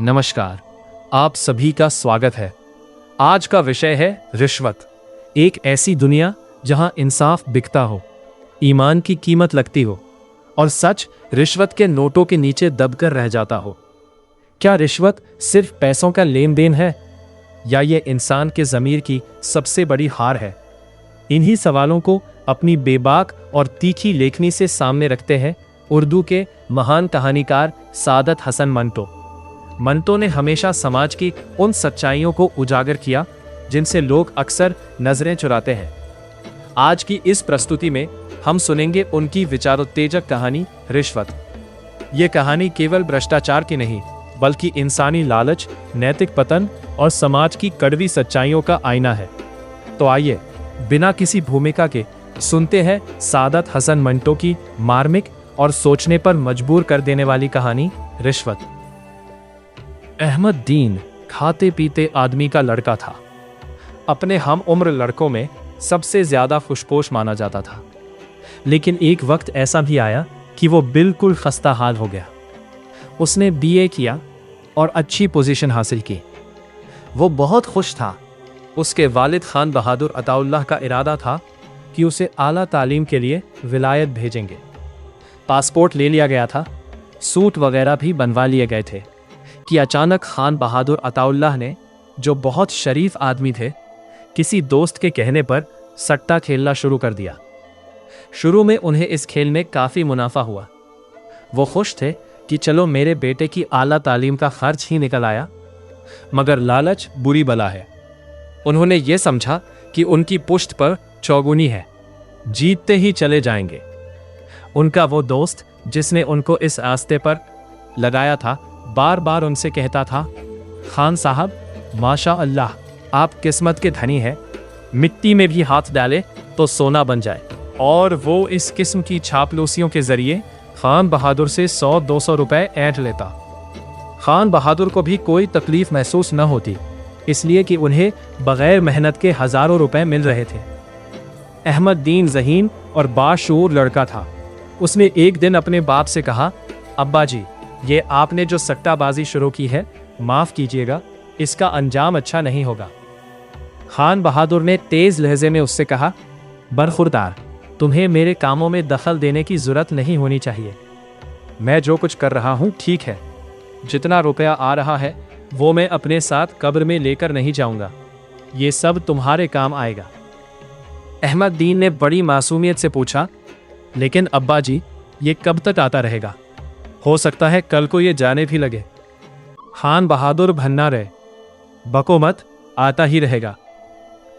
नमस्कार, आप सभी का स्वागत है। आज का विषय है रिश्वत। एक ऐसी दुनिया जहां इंसाफ बिकता हो, ईमान की कीमत लगती हो और सच रिश्वत के नोटों के नीचे दबकर रह जाता हो। क्या रिश्वत सिर्फ पैसों का लेन देन है या ये इंसान के ज़मीर की सबसे बड़ी हार है? इन्हीं सवालों को अपनी बेबाक और तीखी लेखनी से सामने रखते हैं उर्दू के महान कहानीकार सादत हसन मंटो। मंटो ने हमेशा समाज की उन सच्चाइयों को उजागर किया जिनसे लोग अक्सर नजरें चुराते हैं। आज की इस प्रस्तुति में हम सुनेंगे उनकी विचारोत्तेजक कहानी रिश्वत। ये कहानी केवल भ्रष्टाचार की नहीं, बल्कि इंसानी लालच, नैतिक पतन और समाज की कड़वी सच्चाइयों का आईना है। तो आइए बिना किसी भूमिका के सुनते हैं सादत हसन मंटो की मार्मिक और सोचने पर मजबूर कर देने वाली कहानी रिश्वत। अहमद दीन खाते पीते आदमी का लड़का था। अपने हम उम्र लड़कों में सबसे ज्यादा खुशपोश माना जाता था। लेकिन एक वक्त ऐसा भी आया कि वो बिल्कुल खस्ता हाल हो गया। उसने बीए किया और अच्छी पोजीशन हासिल की। वो बहुत खुश था। उसके वालिद खान बहादुर अताउल्लाह का इरादा था कि उसे आला तालीम के लिए विलायत भेजेंगे। पासपोर्ट ले लिया गया था, सूट वगैरह भी बनवा लिए गए थे कि अचानक खान बहादुर अताउल्लाह ने, जो बहुत शरीफ आदमी थे, किसी दोस्त के कहने पर सट्टा खेलना शुरू कर दिया। शुरू में उन्हें इस खेल में काफ़ी मुनाफा हुआ। वो खुश थे कि चलो मेरे बेटे की आला तालीम का खर्च ही निकल आया। मगर लालच बुरी बला है। उन्होंने ये समझा कि उनकी पुश्त पर चौगुनी है, जीतते ही चले जाएंगे। उनका वो दोस्त जिसने उनको इस रास्ते पर लगाया था, बार बार उनसे कहता था, खान साहब, माशा अल्लाह, आप किस्मत के धनी हैं, मिट्टी में भी हाथ डाले तो सोना बन जाए। और वो इस किस्म की छापलूसियों के जरिए खान बहादुर से 100-200 रुपए ऐंठ लेता। खान बहादुर को भी कोई तकलीफ महसूस न होती, इसलिए कि उन्हें बगैर मेहनत के हज़ारों रुपए मिल रहे थे। अहमद दीन ज़हीन और बाशऊर लड़का था। उसने एक दिन अपने बाप से कहा, अब्बा जी, ये आपने जो सट्टाबाजी शुरू की है, माफ़ कीजिएगा, इसका अंजाम अच्छा नहीं होगा। खान बहादुर ने तेज़ लहजे में उससे कहा, बरखुरदार, तुम्हें मेरे कामों में दखल देने की ज़रूरत नहीं होनी चाहिए। मैं जो कुछ कर रहा हूँ ठीक है। जितना रुपया आ रहा है वो मैं अपने साथ कब्र में लेकर नहीं जाऊँगा। ये सब तुम्हारे काम आएगा। अहमद दीन ने बड़ी मासूमियत से पूछा, लेकिन अब्बा जी, ये कब तक आता रहेगा? हो सकता है कल को ये जाने भी लगे। खान बहादुर भन्ना रहे, बको मत, आता ही रहेगा।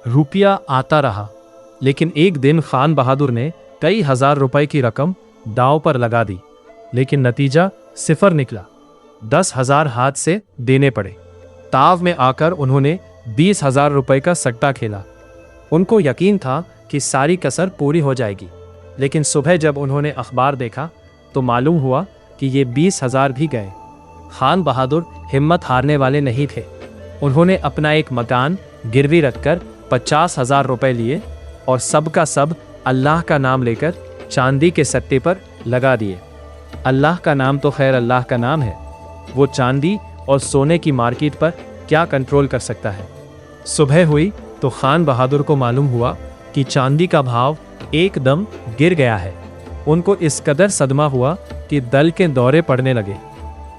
रुपया आता रहा, लेकिन एक दिन खान बहादुर ने कई हजार रुपए की रकम दांव पर लगा दी, लेकिन नतीजा सिफर निकला। 10,000 हाथ से देने पड़े। ताव में आकर उन्होंने 20,000 रुपए का सट्टा खेला। उनको यकीन था कि सारी कसर पूरी हो जाएगी, लेकिन सुबह जब उन्होंने अखबार देखा तो मालूम हुआ कि ये 20,000 भी गए। खान बहादुर हिम्मत हारने वाले नहीं थे। उन्होंने अपना एक मकान गिरवी रखकर 50,000 रुपए लिए और सब का सब अल्लाह का नाम लेकर चांदी के सट्टे पर लगा दिए। अल्लाह का नाम तो खैर अल्लाह का नाम है, वो चांदी और सोने की मार्केट पर क्या कंट्रोल कर सकता है। सुबह हुई तो खान बहादुर को मालूम हुआ कि चांदी का भाव एकदम गिर गया है। उनको इस कदर सदमा हुआ कि दल के दौरे पड़ने लगे।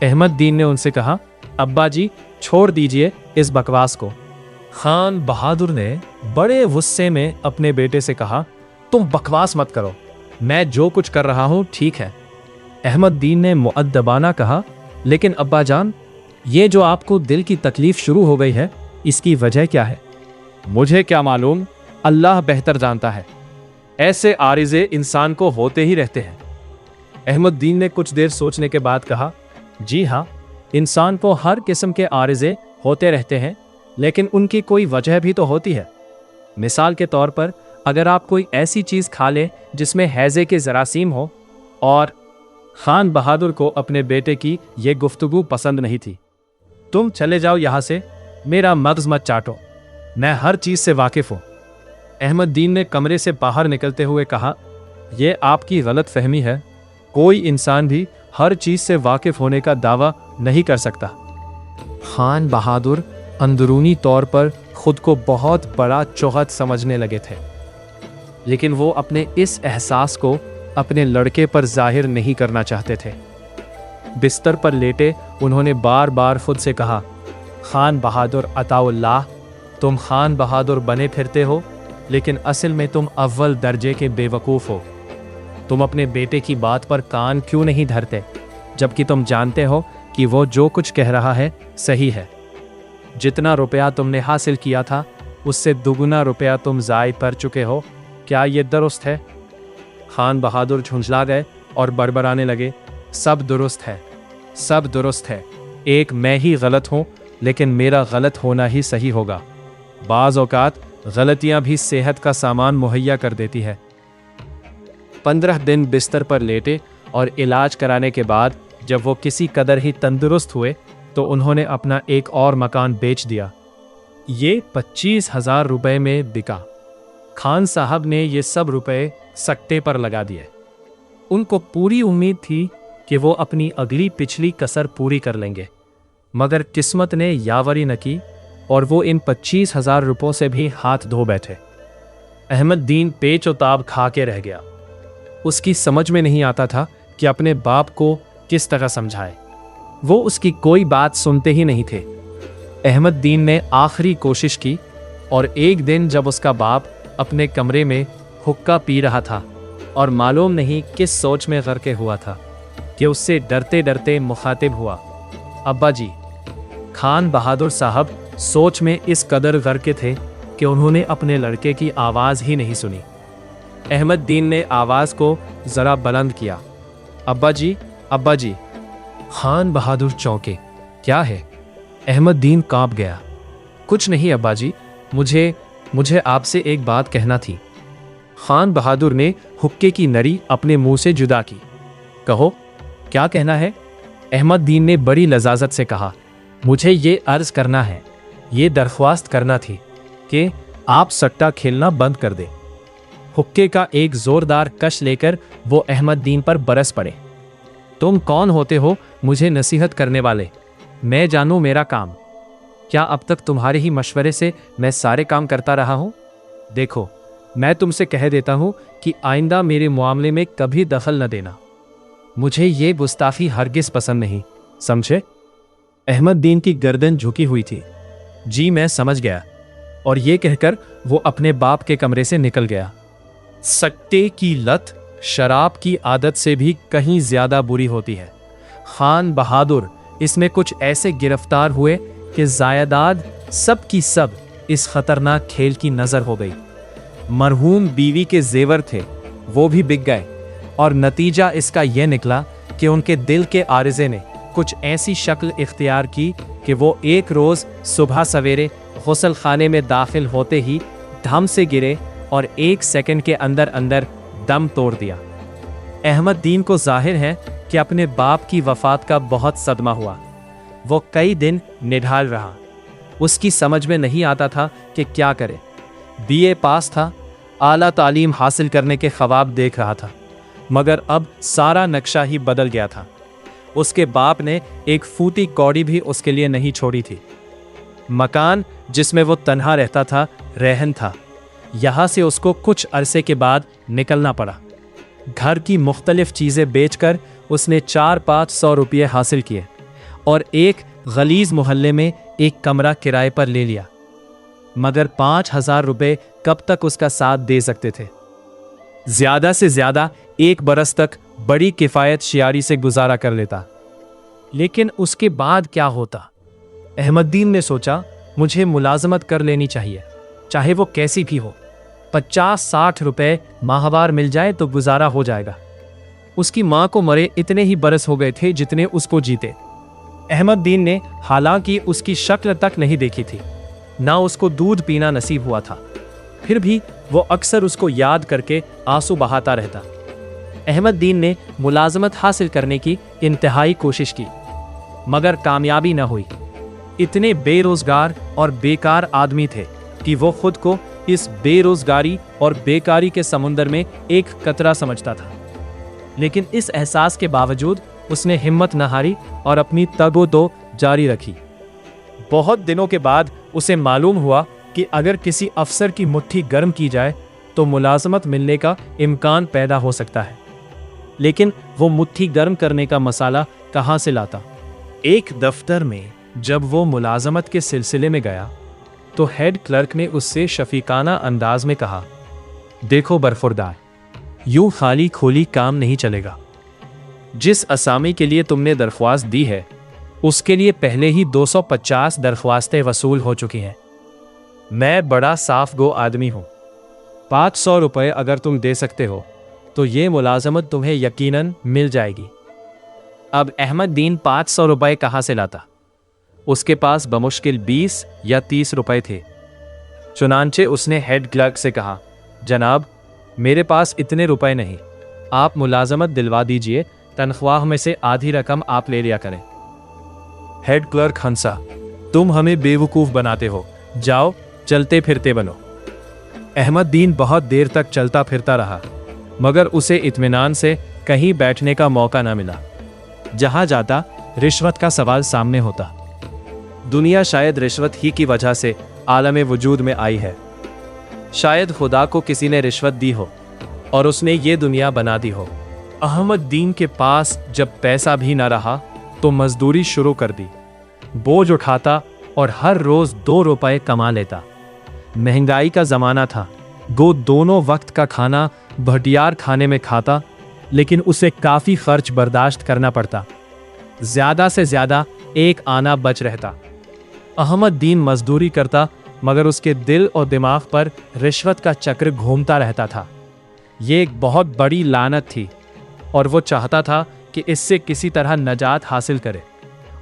अहमद दीन ने उनसे कहा, अब्बा जी, छोड़ दीजिए इस बकवास को। खान बहादुर ने बड़े गुस्से में अपने बेटे से कहा, तुम बकवास मत करो, मैं जो कुछ कर रहा हूँ ठीक है। अहमद दीन ने मुअद्दबाना कहा, लेकिन अब्बा जान, ये जो आपको दिल की तकलीफ शुरू हो गई है, इसकी वजह क्या है? मुझे क्या मालूम, अल्लाह बेहतर जानता है। ऐसे आरिज़े इंसान को होते ही रहते हैं। अहमद दीन ने कुछ देर सोचने के बाद कहा, जी हाँ, इंसान को हर किस्म के आरिज़े होते रहते हैं, लेकिन उनकी कोई वजह भी तो होती है। मिसाल के तौर पर, अगर आप कोई ऐसी चीज़ खा लें जिसमें हैज़े के जरासीम हो। और खान बहादुर को अपने बेटे की ये गुफ्तगू पसंद नहीं थी। तुम चले जाओ यहाँ से, मेरा मगज़ मत चाटो, मैं हर चीज़ से वाकिफ़ हूँ। अहमद दीन ने कमरे से बाहर निकलते हुए कहा, यह आपकी गलत फहमी है। कोई इंसान भी हर चीज़ से वाकिफ़ होने का दावा नहीं कर सकता। खान बहादुर अंदरूनी तौर पर खुद को बहुत बड़ा चौहद समझने लगे थे, लेकिन वो अपने इस एहसास को अपने लड़के पर जाहिर नहीं करना चाहते थे। बिस्तर पर लेटे उन्होंने बार बार खुद से कहा, खान बहादुर अताउल्लाह, तुम खान बहादुर बने फिरते हो, लेकिन असल में तुम अव्वल दर्जे के बेवकूफ़ हो। तुम अपने बेटे की बात पर कान क्यों नहीं धरते, जबकि तुम जानते हो कि वो जो कुछ कह रहा है सही है। जितना रुपया तुमने हासिल किया था उससे दुगुना रुपया तुम ज़ाय कर चुके हो, क्या ये दुरुस्त है? खान बहादुर झुंझला गए और बड़बड़ाने लगे, सब दुरुस्त है, सब दुरुस्त है। एक मैं ही गलत हूँ, लेकिन मेरा गलत होना ही सही होगा। बाज़ औक़ात गलतियाँ भी सेहत का सामान मुहैया कर देती है। 15 दिन बिस्तर पर लेटे और इलाज कराने के बाद जब वो किसी कदर ही तंदुरुस्त हुए तो उन्होंने अपना एक और मकान बेच दिया। ये 25,000 रुपये में बिका। खान साहब ने ये सब रुपए सट्टे पर लगा दिए। उनको पूरी उम्मीद थी कि वो अपनी अगली पिछली कसर पूरी कर लेंगे, मगर किस्मत ने यावरी न की और वो इन 25,000 रुपयों से भी हाथ धो बैठे। अहमद दीन पेचोताब खा के रह गया। उसकी समझ में नहीं आता था कि अपने बाप को किस तरह समझाए। वो उसकी कोई बात सुनते ही नहीं थे। अहमद दीन ने आखिरी कोशिश की और एक दिन जब उसका बाप अपने कमरे में हुक्का पी रहा था और मालूम नहीं किस सोच में गर्के हुआ था कि उससे डरते डरते मुखातिब हुआ, अब्बा जी। खान बहादुर साहब सोच में इस कदर गर्के थे कि उन्होंने अपने लड़के की आवाज़ ही नहीं सुनी। अहमद दीन ने आवाज़ को ज़रा बुलंद किया, अब्बा जी, अब्बा जी। खान बहादुर चौंके, क्या है? अहमद दीन कांप गया। कुछ नहीं अब्बा जी, मुझे आपसे एक बात कहना थी। खान बहादुर ने हुक्के की नरी अपने मुंह से जुदा की। कहो, क्या कहना है? अहमद दीन ने बड़ी लजाजत से कहा, मुझे ये अर्ज करना है, ये दरख्वास्त करना थी कि आप सट्टा खेलना बंद कर दे। हुक्के का एक जोरदार कश लेकर वो अहमद दीन पर बरस पड़े। तुम कौन होते हो मुझे नसीहत करने वाले? मैं जानूं मेरा काम। क्या अब तक तुम्हारे ही मशवरे से मैं सारे काम करता रहा हूं? देखो, मैं तुमसे कह देता हूं कि आइंदा मेरे मामले में कभी दखल न देना। मुझे ये गुस्ताखी हरगिज पसंद नहीं, समझे? अहमद दीन की गर्दन झुकी हुई थी। जी मैं समझ गया। और ये कहकर वो अपने बाप के कमरे से निकल गया। सट्टे की लत शराब की आदत से भी कहीं ज्यादा बुरी होती है। खान बहादुर इसमें कुछ ऐसे गिरफ्तार हुए कि जायदाद सब की सब इस खतरनाक खेल की नजर हो गई। मरहूम बीवी के जेवर थे, वो भी बिक गए और नतीजा इसका यह निकला कि उनके दिल के आरिज़े ने कुछ ऐसी शक्ल इख्तियार की कि वो एक रोज़ सुबह सवेरे गुस्ल खाने में दाखिल होते ही धम से गिरे और 1 सेकंड के अंदर अंदर दम तोड़ दिया। अहमद दीन को जाहिर है कि अपने बाप की वफात का बहुत सदमा हुआ। वो कई दिन निढाल रहा। उसकी समझ में नहीं आता था कि क्या करे। बीए पास था, आला तालीम हासिल करने के ख्वाब देख रहा था, मगर अब सारा नक्शा ही बदल गया था। उसके बाप ने एक फूटी कौड़ी भी उसके लिए नहीं छोड़ी थी। मकान जिसमें वो तन्हा रहता था रहन था। यहाँ से उसको कुछ अरसे के बाद निकलना पड़ा। घर की मुख्तलिफ चीज़ें बेचकर उसने 400-500 रुपये हासिल किए और एक गलीज मोहल्ले में एक कमरा किराए पर ले लिया, मगर 5,000 रुपये कब तक उसका साथ दे सकते थे? ज़्यादा से ज़्यादा 1 बरस तक बड़ी किफ़ायत शियारी से गुजारा कर लेता। लेकिन उसके बाद क्या होता? अहमद दीन ने सोचा, मुझे मुलाजमत कर लेनी चाहिए, चाहे वो कैसी भी हो। 50-60 रुपये माहवार मिल जाए तो गुजारा हो जाएगा। उसकी माँ को मरे इतने ही बरस हो गए थे जितने उसको जीते। अहमद दीन ने हालांकि उसकी शक्ल तक नहीं देखी थी, ना उसको दूध पीना नसीब हुआ था, फिर भी वो अक्सर उसको याद करके आंसू बहाता रहता। अहमद दीन ने मुलाजमत हासिल करने की इंतहाई कोशिश की, मगर कामयाबी न हुई। इतने बेरोजगार और बेकार आदमी थे कि वो खुद को इस बेरोजगारी और बेकारी के समुंदर में एक कतरा समझता था। लेकिन इस एहसास के बावजूद उसने हिम्मत न हारी और अपनी तगो दो जारी रखी। बहुत दिनों के बाद उसे मालूम हुआ कि अगर किसी अफसर की मुट्ठी गर्म की जाए तो मुलाजमत मिलने का इम्कान पैदा हो सकता है। लेकिन वो मुट्ठी गर्म करने का मसाला कहाँ से लाता? एक दफ्तर में जब वो मुलाजमत के सिलसिले में गया तो हेड क्लर्क ने उससे शफीकाना अंदाज में कहा, देखो बरफुरदार, यूं खाली खोली काम नहीं चलेगा। जिस असामी के लिए तुमने दरख्वास्त दी है उसके लिए पहले ही 250 दरख्वास्तें वसूल हो चुकी हैं। मैं बड़ा साफ गो आदमी हूं। 500 रुपये अगर तुम दे सकते हो तो ये मुलाजमत तुम्हें यकीनन मिल जाएगी। अब अहमद दीन 500 रुपये कहाँ से लाता? उसके पास बमुश्किल 20 या 30 रुपये थे। चुनांचे उसने हेड क्लर्क से कहा, जनाब, मेरे पास इतने रुपए नहीं, आप मुलाजमत दिलवा दीजिए, तनख्वाह में से आधी रकम आप ले लिया करें। हेड क्लर्क हंसा, तुम हमें बेवकूफ़ बनाते हो, जाओ चलते फिरते बनो। अहमद दीन बहुत देर तक चलता फिरता रहा मगर उसे इत्मीनान से कहीं बैठने का मौका न मिला। जहां जाता रिश्वत का सवाल सामने होता। दुनिया शायद रिश्वत ही की वजह से आलम वजूद में आई है। शायद खुदा को किसी ने रिश्वत दी हो और उसने ये दुनिया बना दी हो। अहमद दीन के पास जब पैसा भी न रहा तो मजदूरी शुरू कर दी। बोझ उठाता और हर रोज 2 रुपए कमा लेता। महंगाई का जमाना था, गो दोनों वक्त का खाना भटियार खाने में खाता, लेकिन उसे काफी खर्च बर्दाश्त करना पड़ता। ज्यादा से ज्यादा 1 आना बच रहता। अहमद दीन मजदूरी करता मगर उसके दिल और दिमाग पर रिश्वत का चक्र घूमता रहता था। ये एक बहुत बड़ी लानत थी और वो चाहता था कि इससे किसी तरह नजात हासिल करे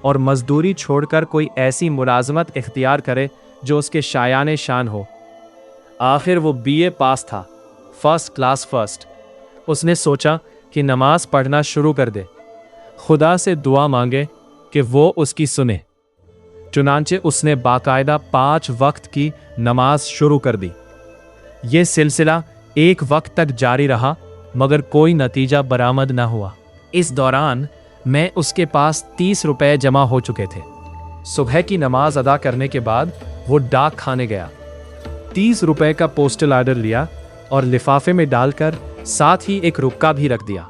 और मजदूरी छोड़कर कोई ऐसी मुलाजमत इख्तियार करे जो उसके शायाने शान हो। आखिर वो BA पास था, फर्स्ट क्लास फर्स्ट। उसने सोचा कि नमाज पढ़ना शुरू कर दे, खुदा से दुआ मांगे कि वो उसकी सुने। चुनांचे उसने बाकायदा 5 वक्त की नमाज शुरू कर दी। ये सिलसिला 1 वक्त तक जारी रहा मगर कोई नतीजा बरामद न हुआ। इस दौरान मैं उसके पास 30 रुपए जमा हो चुके थे। सुबह की नमाज अदा करने के बाद वो डाक खाने गया। 30 रुपए का पोस्टल ऑर्डर लिया और लिफाफे में डालकर साथ ही एक रुक्का भी रख दिया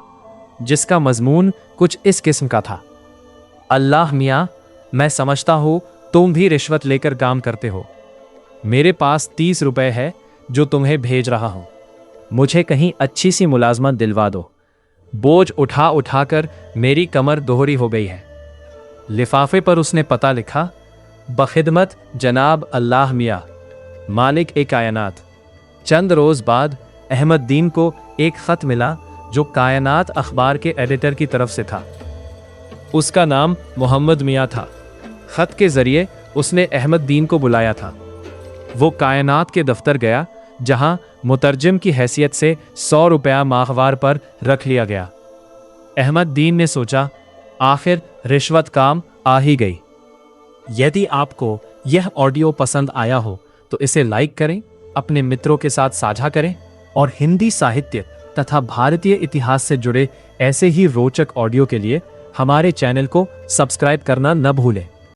जिसका मजमून कुछ इस किस्म का था, अल्लाह मियाँ, मैं समझता हूँ तुम भी रिश्वत लेकर काम करते हो। मेरे पास 30 रुपए है जो तुम्हें भेज रहा हूँ। मुझे कहीं अच्छी सी मुलाजमत दिलवा दो। बोझ उठा उठाकर मेरी कमर दोहरी हो गई है। लिफाफे पर उसने पता लिखा, बखिदमत जनाब अल्लाह मियाँ, मालिक ए कायनात। चंद रोज बाद अहमद दीन को एक खत मिला जो कायनात अखबार के एडिटर की तरफ से था। उसका नाम मोहम्मद मियाँ था। खत के जरिए उसने अहमद दीन को बुलाया था। वो कायनात के दफ्तर गया जहां मुतरजम की हैसियत से 100 रुपया माहवार पर रख लिया गया। अहमद दीन ने सोचा, आखिर रिश्वत काम आ ही गई। यदि आपको यह ऑडियो पसंद आया हो तो इसे लाइक करें, अपने मित्रों के साथ साझा करें और हिंदी साहित्य तथा भारतीय इतिहास से जुड़े ऐसे ही रोचक ऑडियो के लिए हमारे चैनल को सब्सक्राइब करना न भूलें।